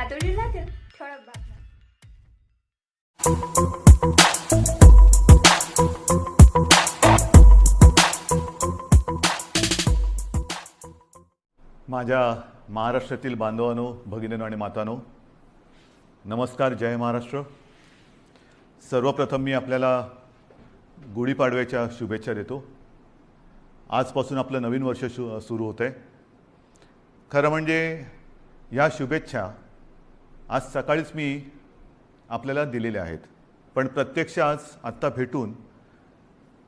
लातूर जिल्ह्यातील ठळक बातम्या. माझ्या महाराष्ट्रातील बांधवांनो, भगिनींनो आणि मातांनो, नमस्कार. जय महाराष्ट्र. सर्वप्रथम मी आपल्याला गुढीपाडव्याच्या शुभेच्छा देतो. आजपासून आपलं नवीन वर्ष सुरू होतं आहे. खरं म्हणजे या शुभेच्छा आज सकाळीच मी आपल्याला दिलेल्या आहेत, पण प्रत्यक्ष आज आत्ता भेटून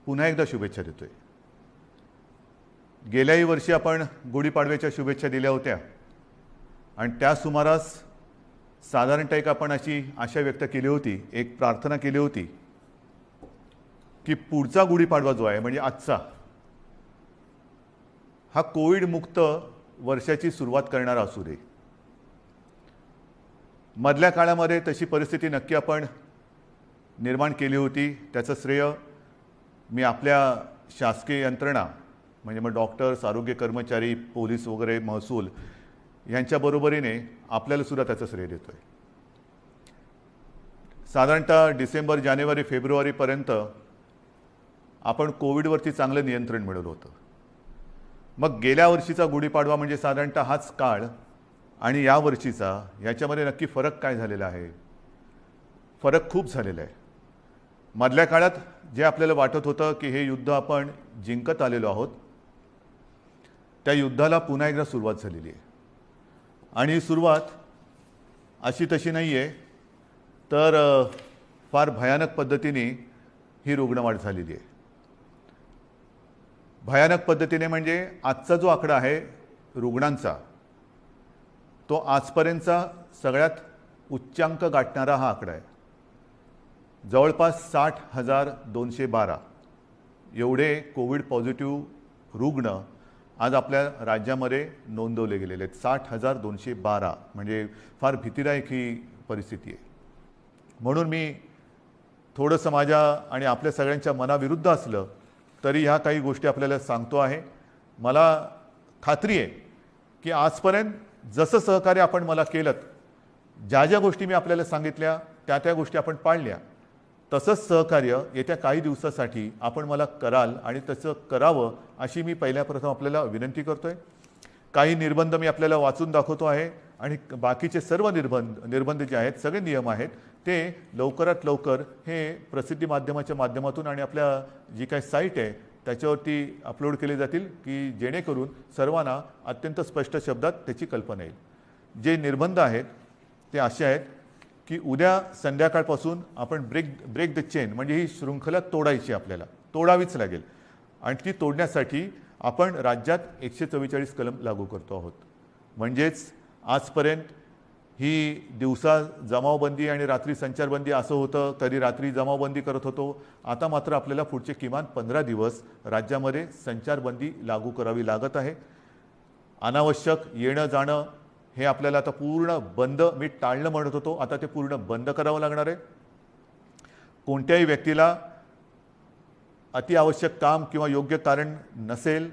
पुन्हा एकदा शुभेच्छा देतो आहे. गेल्याही वर्षी आपण गुढीपाडव्याच्या शुभेच्छा दिल्या होत्या आणि त्या सुमारास साधारणतः एक आपण अशी आशा व्यक्त केली होती, एक प्रार्थना केली होती की पुढचा गुढीपाडवा जो आहे म्हणजे आजचा, हा कोविडमुक्त वर्षाची सुरुवात करणारा असू दे. मधल्या काळामध्ये तशी परिस्थिती नक्की आपण निर्माण केली होती. त्याचं श्रेय मी आपल्या शासकीय यंत्रणा म्हणजे मग डॉक्टर्स, आरोग्य कर्मचारी, पोलीस वगैरे, महसूल यांच्या बरोबरीने आपल्याला सुद्धा त्याचं श्रेय देतो आहे. साधारणतः डिसेंबर, जानेवारी, फेब्रुवारीपर्यंत आपण कोविडवरती चांगलं नियंत्रण मिळवलं होतं. मग गेल्या वर्षीचा गुढीपाडवा म्हणजे साधारणतः हाच काळ आणि या वर्षीचा, याच्यामध्ये नक्की फरक काय झालेला आहे? फरक खूप झालेला आहे. मधल्या काळात जे आपल्याला वाटत होतं की हे युद्ध आपण जिंकत आलेलो आहोत, त्या युद्धाला पुन्हा एकदा सुरुवात झालेली आहे. आणि ही सुरुवात अशी तशी नाही आहे, तर फार भयानक पद्धतीने ही रुग्णवाढ झालेली आहे. भयानक पद्धतीने म्हणजे आजचा जो आकडा आहे रुग्णांचा, तो आजपर्यंतचा सगळ्यात उच्चांक गाठणारा हा आकडा आहे. जवळपास 60,212 एवढे कोविड पॉझिटिव्ह रुग्ण आज आपल्या राज्यामध्ये नोंदवले गेलेले आहेत. 60,212 म्हणजे फार भीतीदायक ही परिस्थिती आहे. म्हणून मी थोडंसं माझ्या आणि आपल्या सगळ्यांच्या मनाविरुद्ध असलं तरी ह्या काही गोष्टी आपल्याला सांगतो आहे. मला खात्री आहे की आजपर्यंत जसं सहकार्य आपण मला केलं, ज्या ज्या गोष्टी मी आपल्याला सांगितल्या त्या त्या गोष्टी आपण पाळल्या, तसंच सहकार्य येत्या काही दिवसासाठी आपण मला कराल आणि तसं करावं अशी मी पहिल्या प्रथम आपल्याला विनंती करतो आहे. काही निर्बंध मी आपल्याला वाचून दाखवतो आहे आणि बाकीचे सर्व निर्बंध जे आहेत, सगळे नियम आहेत, ते लवकरात लवकर हे प्रसिद्धी माध्यमाच्या माध्यमातून आणि आपल्या जी काही साईट आहे त्याच्यावरती अपलोड केले जातील की जेणेकरून सर्वांना अत्यंत स्पष्ट शब्दात त्याची कल्पना येईल. जे निर्बंध आहेत ते असे आहेत की उद्या संध्याकाळपासून आपण ब्रेक द चेन म्हणजे ही शृंखला तोडायची, आपल्याला तोडावीच लागेल. आणि ती तोडण्यासाठी आपण राज्यात 144 कलम लागू करतो आहोत. म्हणजेच आजपर्यंत ही दिवसा जमावबंदी आणि रात्री संचारबंदी असं होतं, कधी रात्री जमावबंदी करत होतो. आता मात्र आपल्याला पुढचे किमान 15 दिवस राज्यामध्ये संचारबंदी लागू करावी लागत आहे. अनावश्यक येणं जाणं हे आपल्याला आता पूर्ण बंद, मी टाळणं म्हणत होतो, आता ते पूर्ण बंद करावं लागणार आहे. कोणत्याही व्यक्तीला अतिआवश्यक काम किंवा योग्य कारण नसेल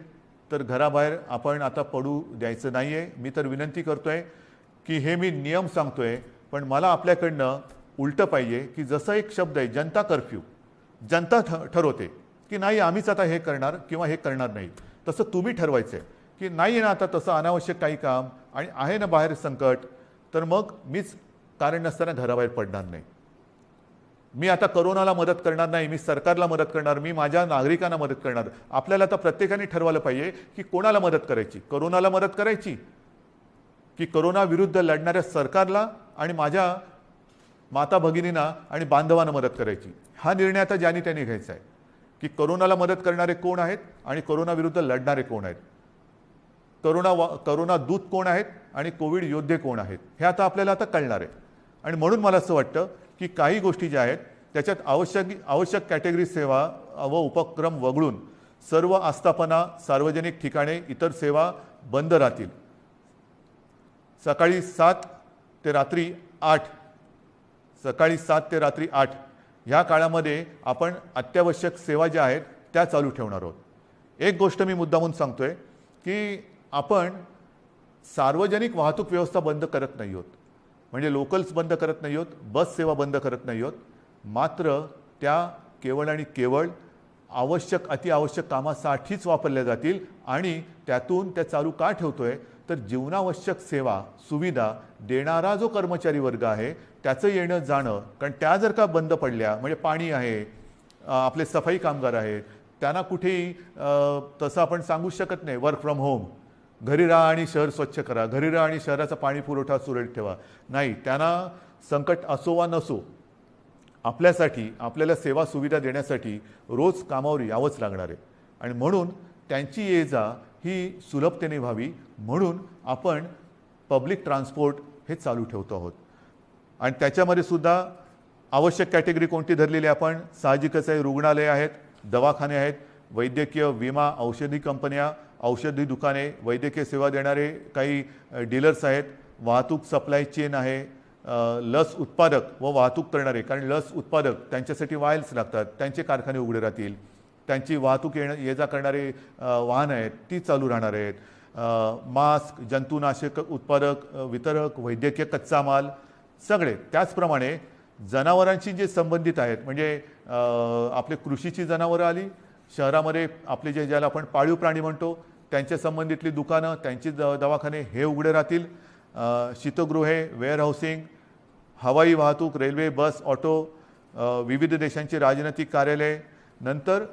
तर घराबाहेर आपण आता पडू द्यायचं नाही आहे. मी तर विनंती करतो आहे की हे मी नियम सांगतो आहे, पण मला आपल्याकडनं उलटं पाहिजे की जसं एक शब्द आहे जनता कर्फ्यू, जनता ठरवते की नाही आम्हीच आता हे करणार किंवा हे करणार नाही, तसं तुम्ही ठरवायचं आहे की नाही ना आता तसं अनावश्यक काही काम आणि आहे ना बाहेर संकट, तर मग मीच कारण नसताना घराबाहेर पडणार नाही. मी आता करोनाला मदत करणार नाही, मी सरकारला मदत करणार, मी माझ्या नागरिकांना मदत करणार. आपल्याला आता प्रत्येकाने ठरवलं पाहिजे की कोणाला मदत करायची, करोनाला मदत करायची की करोना विरुद्ध लढणाऱ्या सरकारला आणि माझ्या माता भगिनींना आणि बांधवांना मदत करायची. हा निर्णय आता ज्यांनी त्यांनी घ्यायचा आहे की करोनाला मदत करणारे कोण आहेत आणि करोना विरुद्ध लढणारे कोण आहेत, करोना दूत कोण आहेत आणि कोविड योद्धे कोण आहेत, हे आता आपल्याला आता कळणार आहे. आणि म्हणून मला असं वाटतं की काही गोष्टी ज्या आहेत त्याच्यात आवश्यक कॅटेगरी सेवा व उपक्रम वगळून सर्व आस्थापना, सार्वजनिक ठिकाणे, इतर सेवा बंद राहतील. सकाळी 7 ते रात्री 8 ह्या काळामध्ये आपण अत्यावश्यक सेवा ज्या आहेत त्या चालू ठेवणार आहोत. एक गोष्ट मी मुद्दामून सांगतोय की आपण सार्वजनिक वाहतूक व्यवस्था बंद करत नाही आहोत. म्हणजे लोकल्स बंद करत नाही आहोत, बस सेवा बंद करत नाही आहोत, मात्र त्या केवळ आणि केवळ आवश्यक अतिआवश्यक कामासाठीच वापरल्या जातील. आणि त्यातून त्या चालू का ठेवतोय तर जीवनावश्यक सेवा सुविधा देणारा जो कर्मचारी वर्ग आहे त्याचं येणं जाणं, कारण त्या जर का बंद पडल्या म्हणजे पाणी आहे, आपले सफाई कामगार आहेत, त्यांना कुठेही तसं आपण सांगू शकत नाही वर्क फ्रॉम होम, घरी राहा आणि शहर स्वच्छ करा, घरी राहा आणि शहराचा पाणी पुरवठा सुरळीत ठेवा. नाही, त्यांना संकट असो वा नसो आपल्यासाठी आपल्याला सेवा सुविधा देण्यासाठी रोज कामावर यावंच लागणार आहे. आणि म्हणून त्यांची ये जा ही सुलभतेने व्हावी म्हणून आपण पब्लिक ट्रान्सपोर्ट हे चालू ठेवतो आहोत. आणि त्याच्यामध्ये सुद्धा आवश्यक कॅटेगरी कोणती धरलेली आपण साहजिकच आहे, रुग्णालय आहेत, दवाखाने आहेत, वैद्यकीय विमा, औषधी कंपन्या, औषधी दुकाने, वैद्यकीय सेवा देणारे काही डीलर्स आहेत, वाहतूक सप्लाय चेन आहे, लस उत्पादक व वाहतूक करणारे, कारण लस उत्पादक त्यांच्यासाठी वायल्स लागतात, त्यांचे कारखाने उघडे राहतील, त्यांची वाहतूक ये जा करणारे वाहन आहेत ती चालू राहणार आहेत, मास्क, जंतुनाशक उत्पादक, वितरक, वैद्यकीय कच्चा माल सगळे. त्याचप्रमाणे जनावरांशी जे संबंधित आहेत म्हणजे आपले कृषीची जनावरं आली, शहरामध्ये आपले जे ज्याला आपण पाळीव प्राणी म्हणतो त्यांच्या संबंधितली दुकानं, त्यांची दवाखाने हे उघडे राहतील, शीतगृहे, वेअरहाऊसिंग, हवाई वाहतूक, रेल्वे, बस, ऑटो, विविध देशांची राजनैतिक कार्यालय. नंतर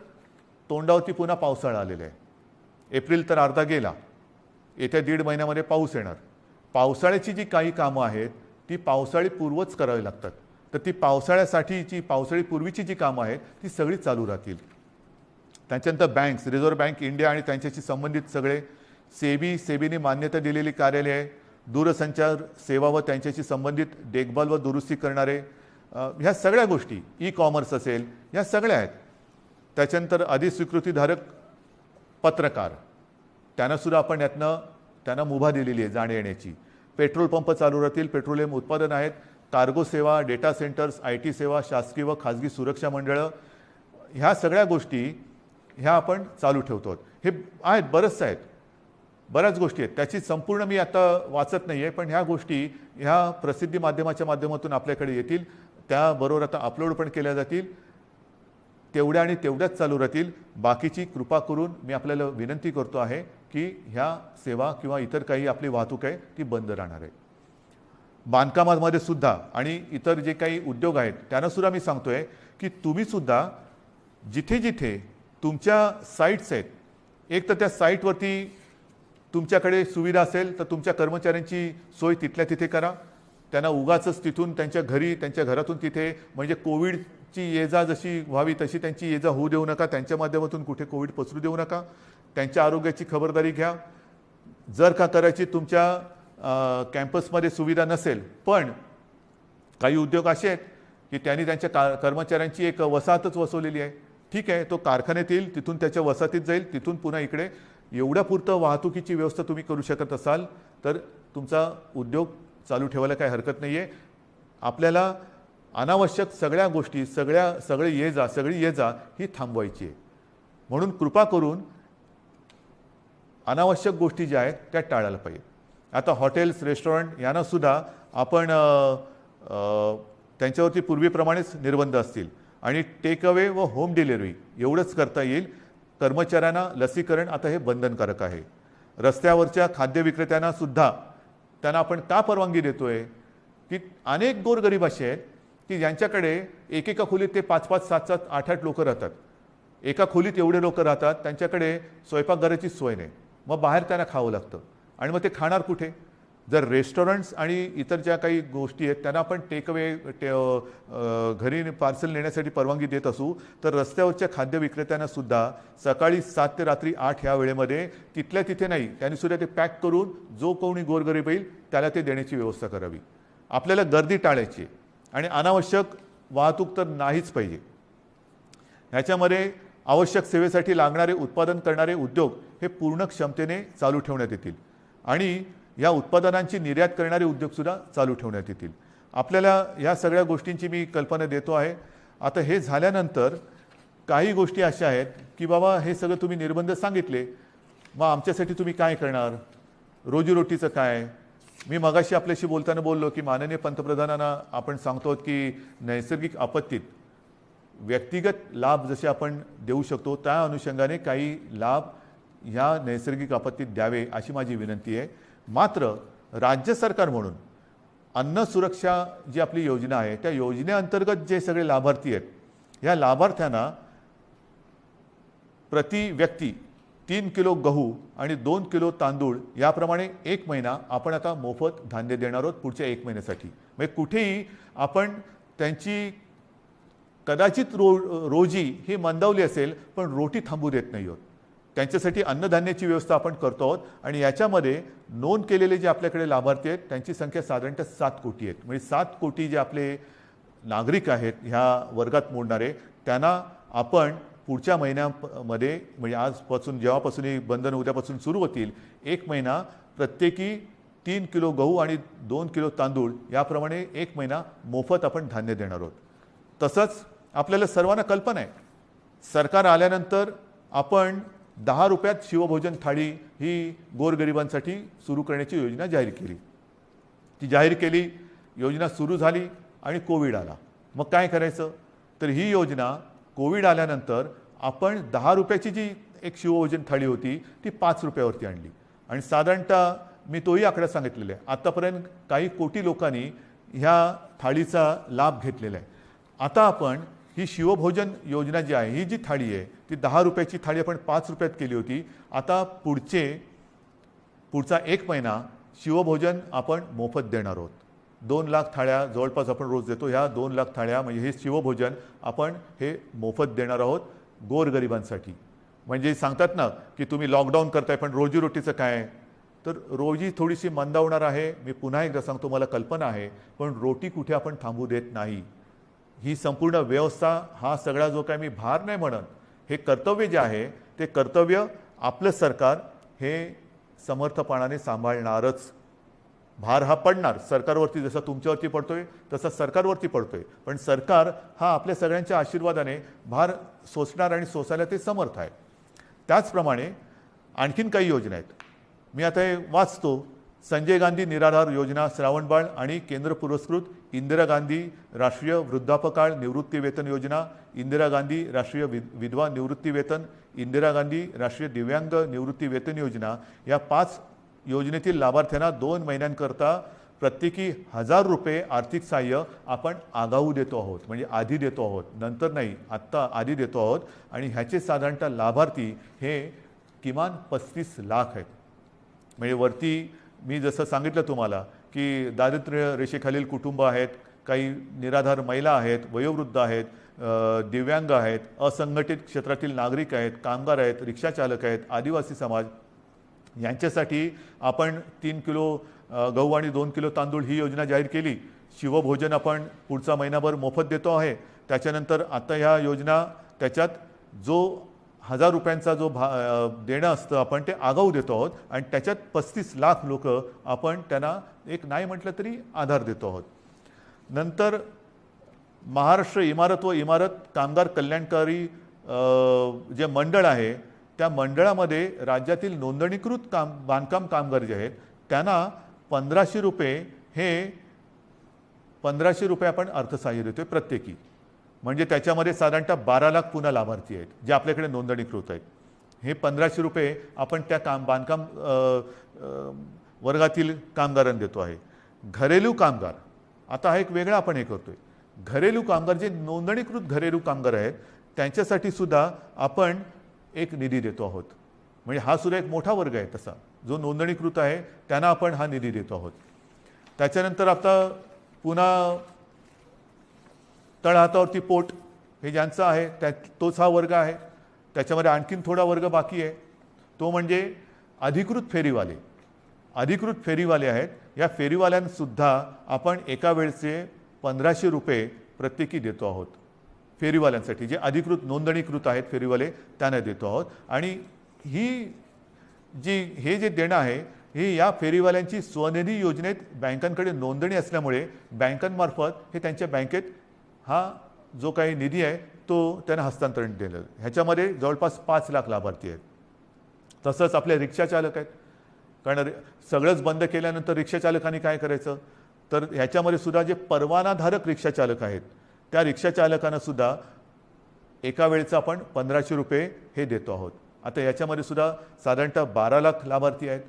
तोंडावरती पुन्हा पावसाळा आलेला आहे. एप्रिल तर अर्धा गेला, येत्या 1.5 महिन्यामध्ये पाऊस येणार. पावसाळ्याची जी काही कामं आहेत ती पावसाळीपूर्वच करावी लागतात, तर ती पावसाळ्यासाठीची पावसाळीपूर्वीची जी कामं आहेत ती सगळी चालू राहतील. त्याच्यानंतर बँक्स, रिझर्व्ह बँक इंडिया आणि त्यांच्याशी संबंधित सगळे, सेबीने मान्यता दिलेली कार्यालय आहे, दूरसंचार सेवा व त्यांच्याशी संबंधित देखभाल व दुरुस्ती करणारे, ह्या सगळ्या गोष्टी, ई कॉमर्स असेल, ह्या सगळ्या आहेत. त्याच्यानंतर अधिस्वीकृतीधारक पत्रकार, त्यांनासुद्धा आपण यातनं त्यांना मुभा दिलेली आहे जाण्या येण्याची. पेट्रोल पंप चालू राहतील, पेट्रोलियम उत्पादन आहेत, कार्गो सेवा, डेटा सेंटर्स, IT सेवा, शासकीय व खाजगी सुरक्षा मंडळं, ह्या सगळ्या गोष्टी ह्या आपण चालू ठेवतो. हे आहेत, बऱ्याच गोष्टी आहेत, त्याची संपूर्ण मी आता वाचत नाही आहे, पण ह्या गोष्टी ह्या प्रसिद्धी माध्यमाच्या माध्यमातून आपल्याकडे येतील, त्याबरोबर आता अपलोड पण केल्या जातील, तेवढ्या आणि तेवढ्याच चालू राहतील. बाकीची कृपा करून मी आपल्याला विनंती करतो आहे की ह्या सेवा किंवा इतर काही आपली वाहतूक आहे ती बंद राहणार आहे. बांधकामामध्ये सुद्धा आणि इतर जे काही उद्योग आहेत त्यांनासुद्धा मी सांगतो आहे की तुम्हीसुद्धा जिथे जिथे तुमच्या साईट्स आहेत, एक तर त्या साईटवरती तुमच्याकडे सुविधा असेल तर तुमच्या कर्मचाऱ्यांची सोय तिथल्या तिथे करा. त्यांना उगाचच तिथून त्यांच्या घरी, त्यांच्या घरातून तिथे म्हणजे कोविडची ये जा जशी व्हावी तशी त्यांची ये जा होऊ देऊ नका, त्यांच्या माध्यमातून कुठे कोविड पसरू देऊ नका. त्यांच्या आरोग्याची खबरदारी घ्या. जर का करायची तुमच्या कॅम्पसमध्ये सुविधा नसेल, पण काही उद्योग असे आहेत की त्यांनी त्यांच्या कर्मचाऱ्यांची एक वसाहतच वसवलेली आहे, ठीक आहे, तो कारखान्यात येईल, तिथून त्याच्या वसाहतीत जाईल, तिथून पुन्हा इकडे. एवढ्यापुरतं वाहतुकीची व्यवस्था तुम्ही करू शकत असाल तर तुमचा उद्योग चालू ठेवायला काही हरकत नाही आहे. आपल्याला अनावश्यक सगळ्या गोष्टी, सगळी ये जा ही थांबवायची आहे. म्हणून कृपा करून अनावश्यक गोष्टी ज्या आहेत त्या टाळायला पाहिजे. आता हॉटेल्स, रेस्टॉरंट यांनासुद्धा आपण त्यांच्यावरती पूर्वीप्रमाणेच निर्बंध असतील आणि टेक अवे व होम डिलिव्हरी एवढंच करता येईल. कर्मचाऱ्यांना लसीकरण आता हे बंधनकारक आहे. रस्त्यावरच्या खाद्य विक्रेत्यांना सुद्धा त्यांना आपण का परवानगी देतोय की अनेक गोरगरीब असे आहेत की ज्यांच्याकडे एकेका खोलीत ते 5-5, 7-7, 8-8 लोक राहतात. एका खोलीत एवढे लोक राहतात, त्यांच्याकडे स्वयंपाकघराची सोय नाही, मग बाहेर त्यांना खावं लागतं. आणि मग ते खाणार कुठे? जर रेस्टॉरंट्स आणि इतर ज्या काही गोष्टी आहेत त्यांना आपण टेक अवे घरी पार्सल नेण्यासाठी परवानगी देत असू, तर रस्त्यावरच्या खाद्य विक्रेत्यांना सुद्धा सकाळी 7 ते रात्री 8 ह्या वेळेमध्ये तिथल्या तिथे नाही, त्यांनी सुद्धा ते पॅक करून जो कोणी गोरगरीब येईल त्याला ते देण्याची व्यवस्था करावी. आपल्याला गर्दी टाळायची आणि अनावश्यक वाहतूक तर नाहीच पाहिजे. ह्याच्यामध्ये आवश्यक सेवेसाठी लागणारे उत्पादन करणारे उद्योग हे पूर्ण क्षमतेने चालू ठेवण्यात येतील आणि या उत्पादनांची निर्यात करणारे उद्योगसुद्धा चालू ठेवण्यात येतील. आपल्याला ह्या सगळ्या गोष्टींची मी कल्पना देतो आहे. आता हे झाल्यानंतर काही गोष्टी अशा आहेत की बाबा हे सगळं तुम्ही निर्बंध सांगितले, मग आमच्यासाठी तुम्ही काय करणार? रोजीरोटीचं काय? मी मगाशी आपल्याशी बोलताना बोललो की माननीय पंतप्रधानांना आपण सांगतो की नैसर्गिक आपत्तीत व्यक्तिगत लाभ जसे आपण देऊ शकतो त्या अनुषंगाने काही लाभ ह्या नैसर्गिक आपत्तीत द्यावे अशी माझी विनंती आहे. मात्र राज्य सरकार म्हणून अन्न सुरक्षा जी आपली योजना आहे त्या योजनेअंतर्गत जे सगळे लाभार्थी आहेत ह्या लाभार्थ्यांना प्रति व्यक्ती 3 किलो गहू आणि 2 किलो तांदूळ याप्रमाणे 1 महिना आपण आता मोफत धान्य देणार आहोत पुढच्या 1 महिन्यासाठी. म्हणजे कुठेही आपण त्यांची कदाचित रोजी ही मंदावली असेल पण रोटी थांबू देत नाही आहोत. त्यांच्यासाठी अन्नधान्याची व्यवस्था आपण करतो आहोत आणि याच्यामध्ये नोंद केलेले जे आपल्याकडे लाभार्थी आहेत त्यांची संख्या साधारणतः 7 कोटी आहेत. म्हणजे 7 कोटी जे आपले नागरिक आहेत ह्या वर्गात मोडणारे त्यांना आपण पुढच्या महिन्यामध्ये म्हणजे आजपासून जेव्हापासून ही बंधन उद्यापासून सुरू होतील 1 महिना प्रत्येकी 3 किलो गहू आणि 2 किलो तांदूळ याप्रमाणे 1 महिना मोफत आपण धान्य देणार आहोत. तसंच आपल्याला सर्वांना कल्पना आहे सरकार आल्यानंतर आपण 10 रुपयात शिवभोजन थाळी ही गोरगरिबांसाठी सुरू करण्याची योजना जाहीर केली. ती जाहीर केली, योजना सुरू झाली आणि कोविड आला. मग काय करायचं? तर ही योजना कोविड आल्यानंतर आपण 10 रुपयाची जी एक शिवभोजन थाळी होती ती 5 रुपयावरती आणली आणि साधारणतः मी तोही आकडा सांगितलेला आहे. आतापर्यंत काही कोटी लोकांनी ह्या थाळीचा लाभ घेतलेला आहे. आता आपण ही शिवभोजन योजना जी आहे ही जी थाळी आहे ती 10 रुपयाची थाळी आपण 5 रुपयात केली होती. आता पुढचा 1 महिना शिवभोजन आपण मोफत देणार आहोत. 2 लाख थाळ्या जवळपास आपण रोज देतो. ह्या 2 लाख थाळ्या म्हणजे हे शिवभोजन आपण हे मोफत देणार आहोत गोरगरिबांसाठी. म्हणजे सांगतात ना की तुम्ही लॉकडाऊन करताय पण रोजीरोटीचं काय? तर रोजी थोडीशी मंदावणार आहे. मी पुन्हा एकदा सांगतो मला कल्पना आहे पण रोटी कुठे आपण थांबू देत नाही. ही संपूर्ण व्यवस्था हा सगळा जो काय मी भार नाही म्हणत हे कर्तव्य जे आहे ते कर्तव्य आपलं सरकार हे समर्थपणाने सांभाळणारच. भार हा पडणार सरकारवरती जसा तुमच्यावरती पडतोय तसा सरकारवरती पडतोय पण सरकार हा आपल्या सगळ्यांच्या आशीर्वादाने भार सोसणार आणि सोसायला ते समर्थ आहे. त्याचप्रमाणे आणखीन काही योजना आहेत. मी आता हे वाचतो. संजय गांधी निराधार योजना श्रावणबाळ आणि केंद्र पुरस्कृत इंदिरा गांधी राष्ट्रीय वृद्धापकाळ निवृत्ती वेतन योजना, इंदिरा गांधी राष्ट्रीय विधवा निवृत्ती वेतन, इंदिरा गांधी राष्ट्रीय दिव्यांग निवृत्ती वेतन योजना या 5 योजनेतील लाभार्थ्यांना 2 महिन्यांकरता प्रत्येकी 1000 रुपये आर्थिक सहाय्य आपण आगाऊ देतो आहोत. म्हणजे आधी देतो आहोत, नंतर नाही, आत्ता आधी देतो आहोत. आणि ह्याचे साधारणतः लाभार्थी हे किमान 35 लाख आहेत. म्हणजे वरती मी जसं सांगितलं तुम्हाला की दारिद्र्य रेषेखालील कुटुंब आहेत, काही निराधार महिला आहेत, वयोवृद्ध आहेत, दिव्यांग आहेत, असंघटित क्षेत्रातील नागरिक आहेत, कामगार आहेत, रिक्षाचालक आहेत, आदिवासी समाज यांच्यासाठी आपण 3 किलो गहू आणि 2 किलो तांदूळ ही योजना जाहीर केली. शिवभोजन आपण पुढचा महिनाभर मोफत देतो आहे. त्याच्यानंतर आता ह्या योजना त्याच्यात जो 1000 रुपयांचा जो देणं असतं आपण ते आगाऊ देतो आहोत आणि त्याच्यात 35 लाख लोक आपण त्यांना एक नाही म्हटलं तरी आधार देतो आहोत. नंतर महाराष्ट्र इमारत व इमारत कामगार कल्याणकारी जे मंडळ आहे त्या मंडळामध्ये राज्यातील नोंदणीकृत बांधकाम कामगार जे आहेत त्यांना 1500 रुपये हे 1500 रुपये आपण अर्थसहाय्य देतोय प्रत्येकी. म्हणजे त्याच्यामध्ये साधारणतः 12 लाख पुन्हा लाभार्थी आहेत जे आपल्याकडे नोंदणीकृत आहेत. हे 1500 रुपये आपण त्या बांधकाम वर्गातील कामगारांना देतो आहे. घरेलू कामगार आता हा एक वेगळा आपण हे करतोय. घरेलू कामगार जे नोंदणीकृत घरेलू कामगार आहेत त्यांच्यासाठी सुद्धा आपण एक निधी देतो आहोत. म्हणजे हा सुद्धा एक मोठा वर्ग आहे तसा जो नोंदणीकृत आहे त्यांना आपण हा निधी देतो आहोत. त्याच्यानंतर आता पुन्हा तळहातावरती पोट हे ज्यांचं आहे तोच हा वर्ग आहे. त्याच्यामध्ये आणखीन थोडा वर्ग बाकी आहे तो म्हणजे अधिकृत फेरीवाले. अधिकृत फेरीवाले आहेत. या फेरीवाल्यांसुद्धा आपण एका वेळचे 1500 रुपये प्रत्येकी देतो आहोत. फेरीवाल्यांसाठी जे अधिकृत नोंदणीकृत आहेत फेरीवाले त्यांना देतो आहोत. आणि हे जे देणं आहे हे या फेरीवाल्यांची स्वनिधी योजनेत बँकांकडे नोंदणी असल्यामुळे बँकांमार्फत हे त्यांच्या बँकेत हा जो काही निधी आहे तो त्यांना हस्तांतरण दिलं. ह्याच्यामध्ये जवळपास 5 लाख लाभार्थी आहेत. तसंच आपले रिक्षाचालक आहेत. कारण सगळंच बंद केल्यानंतर रिक्षाचालकांनी काय करायचं? तर ह्याच्यामध्ये सुद्धा जे परवानाधारक रिक्षाचालक आहेत त्या रिक्षाचालकांना सुद्धा एका वेळेचं आपण 1500 रुपये हे देतो आहोत. आता याच्यामध्ये सुद्धा साधारणतः 12 लाख लाभार्थी आहेत.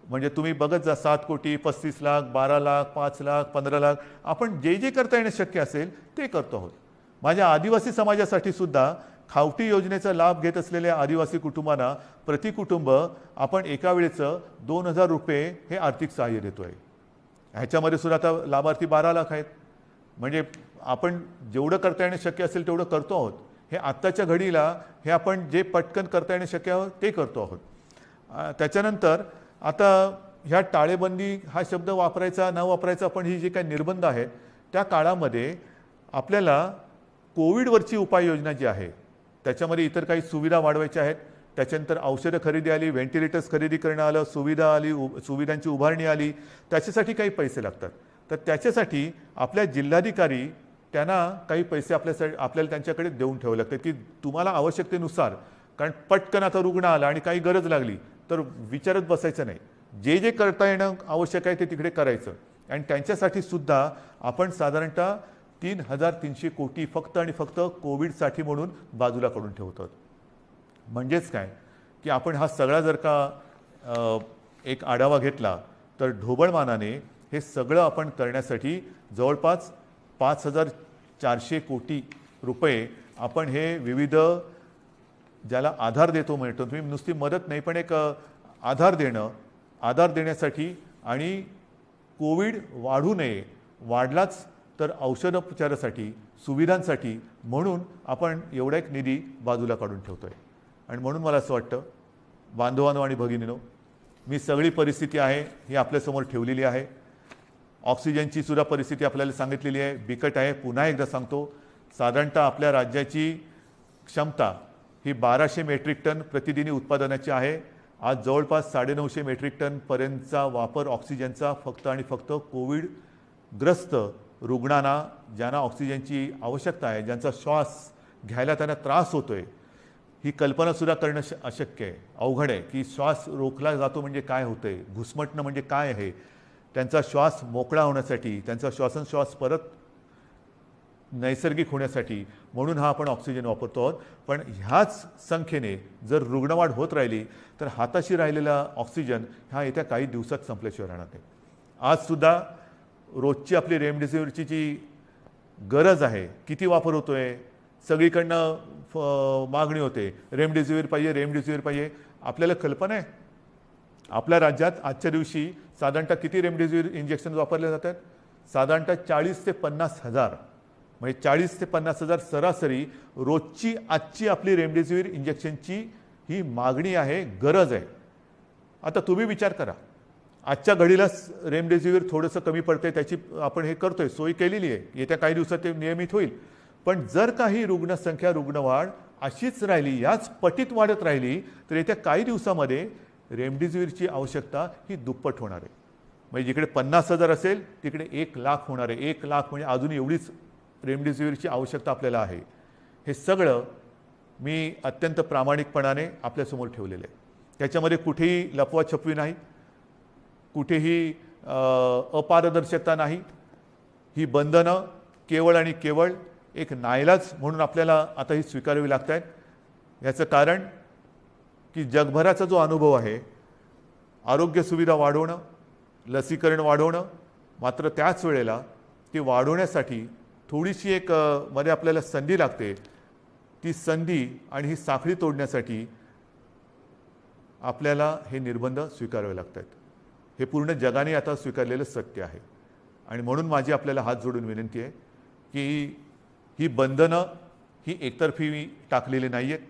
म्हणजे तुम्ही बघत जा, 7 कोटी 35 लाख 12 लाख 5 लाख 15 लाख आपण जे जे करता येणं शक्य असेल ते करतो आहोत. माझ्या आदिवासी समाजासाठी सुद्धा खावटी योजनेचा लाभ घेत असलेल्या आदिवासी कुटुंबांना प्रति कुटुंब आपण एका वेळेचं 2000 रुपये हे आर्थिक सहाय्य देतो आहे. ह्याच्यामध्ये सुद्धा आता लाभार्थी 12 लाख आहेत. म्हणजे आपण जेवढं करता येणं शक्य असेल तेवढं करतो आहोत. हे आत्ताच्या घडीला हे आपण जे पटकन करता येणं शक्य आहे ते करतो आहोत. त्याच्यानंतर आता ह्या टाळेबंदी हा शब्द वापरायचा न वापरायचा पण ही जी काही निर्बंध आहेत त्या काळामध्ये आपल्याला कोविडवरची उपाययोजना जी आहे त्याच्यामध्ये इतर काही सुविधा वाढवायच्या आहेत. त्याच्यानंतर औषधं खरेदी आली, व्हेंटिलेटर्स खरेदी करणं आलं, सुविधा आली, सुविधांची उभारणी आली. त्याच्यासाठी काही पैसे लागतात. तर त्याच्यासाठी आपल्या जिल्हाधिकारी त्यांना काही पैसे आपल्याला त्यांच्याकडे देऊन ठेवावे लागतात की तुम्हाला आवश्यकतेनुसार, कारण पटकन आता रुग्ण आला आणि काही गरज लागली तर विचारत बसायचं नाही. जे जे करता येणं आवश्यक आहे ते तिकडे करायचं. आणि त्यांच्यासाठी सुद्धा आपण साधारणतः 3300 कोटी फक्त आणि फक्त कोविडसाठी म्हणून बाजूला करून ठेवतो. म्हणजेच काय की आपण हा सगळा जर का एक आढावा घेतला तर ढोबळमानाने हे सगळं आपण करण्यासाठी जवळपास 5400 कोटी रुपये आपण हे विविध ज्याला आधार देतो म्हणतो, तुम्ही नुसती मदत नाही पण एक आधार देण्यासाठी आणि कोविड वाढू नये, वाढलाच तर औषधोपचारासाठी सुविधांसाठी म्हणून आपण एवढा एक निधी बाजूला काढून ठेवतो आहे. आणि म्हणून मला असं वाटतं बांधवांनो आणि भगिनींनो, मी सगळी परिस्थिती आहे ही आपल्यासमोर ठेवलेली आहे. ऑक्सिजनची सुद्धा परिस्थिती आपल्याला सांगितलेली आहे, बिकट आहे. पुन्हा एकदा सांगतो, साधारणतः आपल्या राज्याची क्षमता ही 1200 मेट्रिक टन प्रतिदिनी उत्पादनाची आहे. आज जवळपास 950 मेट्रिक टनपर्यंतचा वापर ऑक्सिजनचा फक्त आणि फक्त कोविडग्रस्त रुग्णांना, ज्यांना ऑक्सिजनची आवश्यकता आहे, ज्यांचा श्वास घ्यायला त्यांना त्रास होतो आहे, ही कल्पनासुद्धा करणं अशक्य आहे, अवघड आहे की श्वास रोखला जातो म्हणजे काय होतं आहे, घुसमटणं म्हणजे काय आहे. त्यांचा श्वास मोकळा होण्यासाठी, त्यांचा श्वासोच्छ्वास परत नैसर्गिक होण्यासाठी म्हणून हा आपण ऑक्सिजन वापरतो आहोत. पण ह्याच संख्येने जर रुग्णवाढ होत राहिली तर हाताशी राहिलेला ऑक्सिजन हा येत्या काही दिवसात संपल्याशिवाय राहणार नाही. आजसुद्धा रोजची आपली रेमडेसिवीरची जी गरज आहे, किती वापर होतो आहे, सगळीकडनं मागणी होते, रेमडेसिवीर पाहिजे. आपल्याला कल्पना आहे आपल्या राज्यात आजच्या दिवशी साधारणतः किती रेमडेसिवीर इंजेक्शन वापरले जातात? साधारणतः 40 ते 50 हजार, म्हणजे 40 ते 50 हजार सरासरी रोजची आजची आपली रेमडेसिवीर इंजेक्शनची ही मागणी आहे, गरज आहे. आता तुम्ही विचार करा, आजच्या घडीला रेमडेसिवीर थोडंसं कमी पडते, त्याची आपण हे करतोय, सोय केलेली आहे, येत्या काही दिवसात ते नियमित होईल. पण जर काही रुग्णसंख्या, रुग्णवाढ अशीच राहिली, याच पटीत वाढत राहिली तर येत्या काही दिवसामध्ये रेमडेसिवीरची आवश्यकता ही दुप्पट होणार आहे. म्हणजे जिकडे 50,000 असेल तिकडे 1 लाख होणार आहे. 1 लाख म्हणजे अजून एवढीच रेमडेसिवीरची आवश्यकता आपल्याला आहे. हे सगळं मी अत्यंत प्रामाणिकपणाने आपल्यासमोर ठेवलेलं आहे. त्याच्यामध्ये कुठेही लपवाछपवी नाही, कुठेही अपारदर्शकता नाही. ही बंधनं केवळ आणि केवळ एक नाईलाज म्हणून आपल्याला आता ही स्वीकारावी लागत आहेत. याचं कारण की जगभराचा जो अनुभव आहे, आरोग्य सुविधा वाढवणं, लसीकरण वाढवणं, मात्र त्याच वेळेला ती वाढवण्यासाठी थोडीशी एक मध्ये आपल्याला संधी लागते. ती संधी आणि ही साखळी तोडण्यासाठी आपल्याला हे निर्बंध स्वीकारावे लागतात. हे पूर्ण जगाने आता स्वीकारलेलं सत्य आहे. आणि म्हणून माझी आपल्याला हात जोडून विनंती आहे की ही बंधनं ही एकतर्फी टाकलेली नाही आहेत.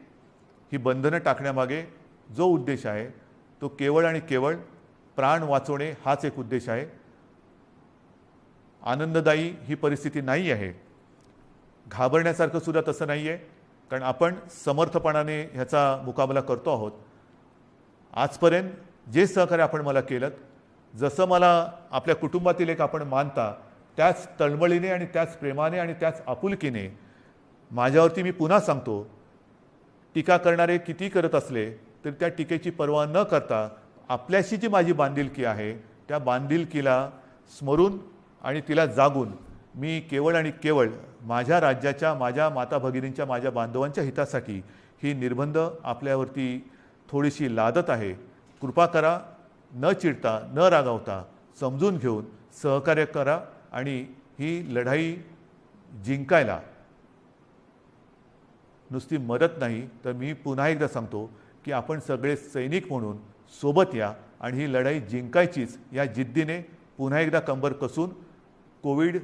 ही बंधनं टाकण्यामागे जो उद्देश आहे तो केवळ आणि केवळ प्राण वाचवणे हाच एक उद्देश आहे. आनंददायी ही परिस्थिती नाही आहे, घाबरण्यासारखं सुद्धा तसं नाही आहे, कारण आपण समर्थपणाने ह्याचा मुकाबला करतो आहोत. आजपर्यंत जे सहकार्य आपण मला केलं, जसं मला आपल्या कुटुंबातील एक आपण मानता, त्याच तळमळीने आणि त्याच प्रेमाने आणि त्याच आपुलकीने माझ्यावरती मी पुन्हा सांगतो, टीका करणारे किती करत असले तरी त्या टीकेची पर्वा न करता आपल्याशी जी माझी बांधिलकी आहे त्या बांधिलकीला स्मरून आणि तिला जागून मी केवळ आणि केवळ माझ्या राज्याच्या, माझ्या माता भगिनींच्या, माझ्या बांधवांच्या हितासाठी ही निर्बंध आपल्यावरती थोडीशी लादत आहे. कृपा करा, न चिडता, न रागावता, समजून घेऊन सहकार्य करा आणि ही लढाई जिंकायला नुसती मदत नाही तर मी पुन्हा एकदा सांगतो की आपण सगळे सैनिक म्हणून सोबत या आणि ही लढाई जिंकायचीच या जिद्दीने पुन्हा एकदा कंबर कसून कोविड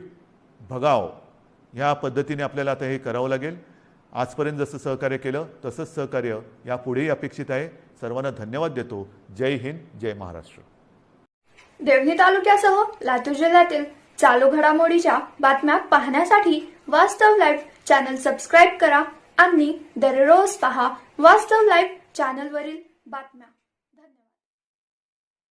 भगाव ह्या पद्धतीने आपल्याला आता हे करावं लागेल. आजपर्यंत जसं सहकार्य केलं तसंच सहकार्य यापुढेही अपेक्षित आहे. सर्वांना धन्यवाद देतो. जय हिंद, जय महाराष्ट्र. देवणी तालुक्यासह लातूर जिल्ह्यातील चालू घडामोडीच्या बातम्या पाहण्यासाठी वास्तव लाईव्ह चॅनल सबस्क्राईब करा आणि दररोज पहा वास्तव लाईव्ह चॅनलवरील बातम्या.